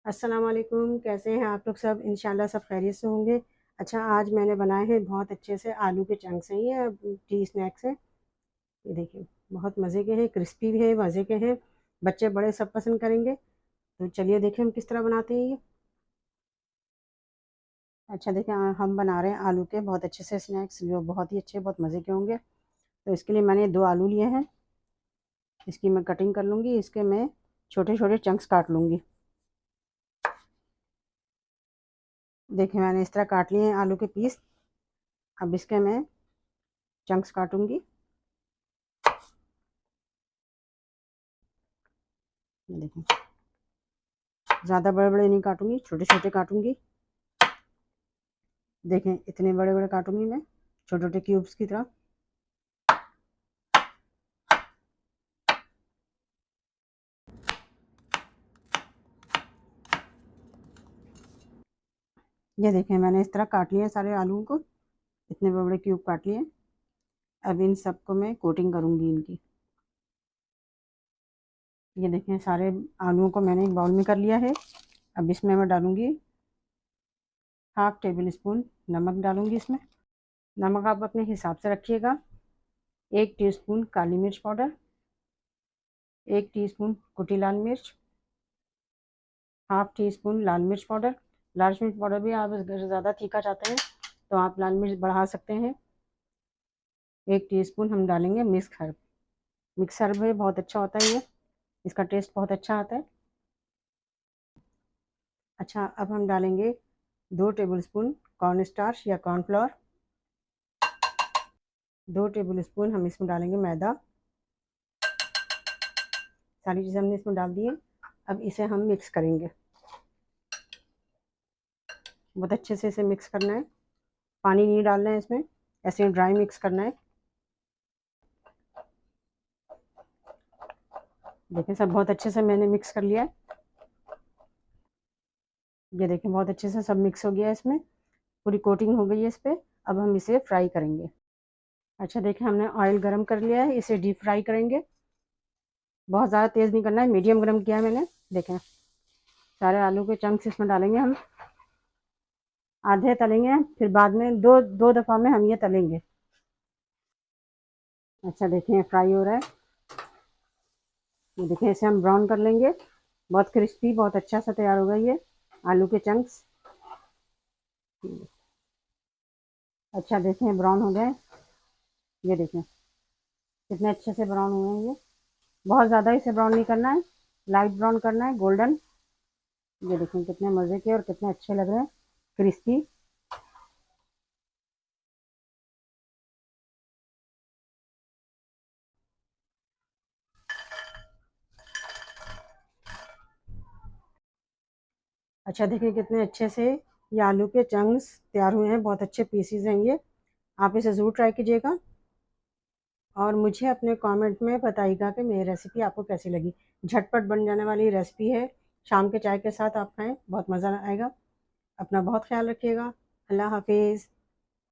अस्सलाम वालेकुम, कैसे हैं आप लोग सब? इंशाल्लाह सब खैरियत से होंगे। अच्छा, आज मैंने बनाए हैं बहुत अच्छे से आलू के चंक्स हैं, ये टी स्नैक्स हैं। ये देखिए, बहुत मज़े के हैं, क्रिस्पी भी हैं, मज़े के हैं। बच्चे बड़े सब पसंद करेंगे। तो चलिए देखें हम किस तरह बनाते हैं ये। अच्छा देखिए, हम बना रहे हैं आलू के बहुत अच्छे से स्नैक्स, जो बहुत ही अच्छे, बहुत मज़े के होंगे। तो इसके लिए मैंने 2 आलू लिए हैं। इसकी मैं कटिंग कर लूँगी, इसके मैं छोटे-छोटे चंक्स काट लूँगी। देखिए, मैंने इस तरह काट लिए हैं आलू के पीस। अब इसके मैं चंक्स काटूँगी। ये देखें, ज़्यादा बड़े-बड़े नहीं काटूँगी, छोटे-छोटे काटूँगी। देखें, इतने बड़े-बड़े काटूँगी मैं, छोटे-छोटे क्यूब्स की तरह। ये देखें, मैंने इस तरह काट लिए सारे आलूओं को, इतने बड़े-बड़े क्यूब काट लिए। अब इन सबको मैं कोटिंग करूँगी इनकी। ये देखें, सारे आलूओं को मैंने एक बाउल में कर लिया है। अब इसमें मैं डालूँगी हाफ़ टेबल स्पून नमक डालूँगी इसमें। नमक आप अपने हिसाब से रखिएगा। 1 टीस्पून काली मिर्च पाउडर, 1 टीस्पून कुटी लाल मिर्च, हाफ़ टी स्पून लाल मिर्च पाउडर। लाल मिर्च पाउडर भी आप अगर ज़्यादा तीखा चाहते हैं तो आप लाल मिर्च बढ़ा सकते हैं। 1 टीस्पून हम डालेंगे मिक्स हर्ब। मिक्स हर्ब भी बहुत अच्छा होता है ये, इसका टेस्ट बहुत अच्छा आता है। अच्छा, अब हम डालेंगे 2 टेबलस्पून कॉर्न स्टार्च या कॉर्नफ्लोर। 2 टेबलस्पून हम इसमें डालेंगे मैदा। सारी चीज़ें हमने इसमें डाल दी है। अब इसे हम मिक्स करेंगे, बहुत अच्छे से इसे मिक्स करना है। पानी नहीं डालना है इसमें, ऐसे ड्राई मिक्स करना है। देखिए, सब बहुत अच्छे से मैंने मिक्स कर लिया है। ये देखें, बहुत अच्छे से सब मिक्स हो गया है, इसमें पूरी कोटिंग हो गई है इस पर। अब हम इसे फ्राई करेंगे। अच्छा देखिए, हमने ऑयल गरम कर लिया है, इसे डीप फ्राई करेंगे। बहुत ज़्यादा तेज़ नहीं करना है, मीडियम गरम किया है मैंने। देखें, सारे आलू के चंक्स इसमें डालेंगे हम। आधे तलेंगे, फिर बाद में दो दो दफ़ा में हम ये तलेंगे। अच्छा देखिए, फ्राई हो रहा है। ये देखिए, इसे हम ब्राउन कर लेंगे। बहुत क्रिस्पी, बहुत अच्छा सा तैयार होगा ये आलू के चंक्स। अच्छा देखें, ब्राउन हो गए। ये देखें, कितने अच्छे से ब्राउन हुए हैं ये। बहुत ज़्यादा इसे ब्राउन नहीं करना है, लाइट ब्राउन करना है, गोल्डन। ये देखें, कितने मज़े के और कितने अच्छे लग रहे हैं, क्रिस्पी। अच्छा देखिए, कितने अच्छे से ये आलू के चंक्स तैयार हुए हैं, बहुत अच्छे पीसीज हैं ये। आप इसे ज़रूर ट्राई कीजिएगा और मुझे अपने कमेंट में बताइएगा कि मेरी रेसिपी आपको कैसी लगी। झटपट बन जाने वाली रेसिपी है, शाम के चाय के साथ आप खाएं, बहुत मज़ा आएगा। अपना बहुत ख्याल रखिएगा। अल्लाह हाफिज़।